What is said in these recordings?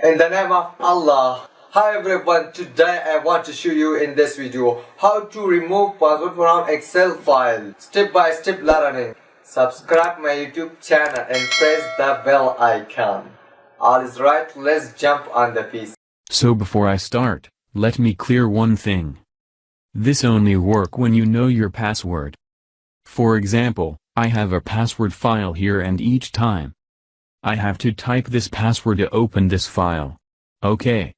In the name of Allah. Hi everyone, today I want to show you in this video how to remove password from Excel file. Step by step learning. Subscribe my YouTube channel and press the bell icon. All is right, let's jump on the piece. So before I start, let me clear one thing. This only work when you know your password. For example, I have a password file here and each time I have to type this password to open this file. Okay.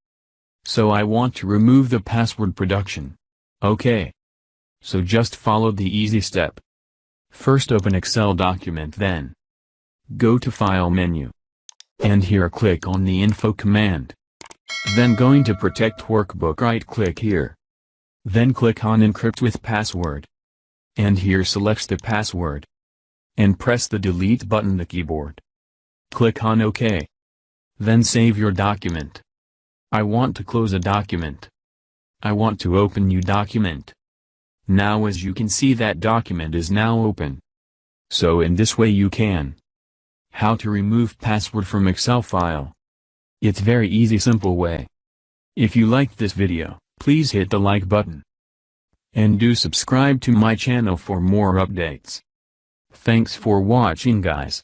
So I want to remove the password production. Okay. So just follow the easy step. First open Excel document, then go to File menu. And here click on the Info command. Then going to Protect Workbook, right click here. Then click on Encrypt with Password. And here select the password. And press the Delete button on the keyboard. Click on OK. Then save your document. I want to close a document. I want to open new document. Now as you can see that document is now open. So in this way you can. How to remove password from Excel file. It's very easy simple way. If you liked this video, please hit the like button. And do subscribe to my channel for more updates. Thanks for watching guys.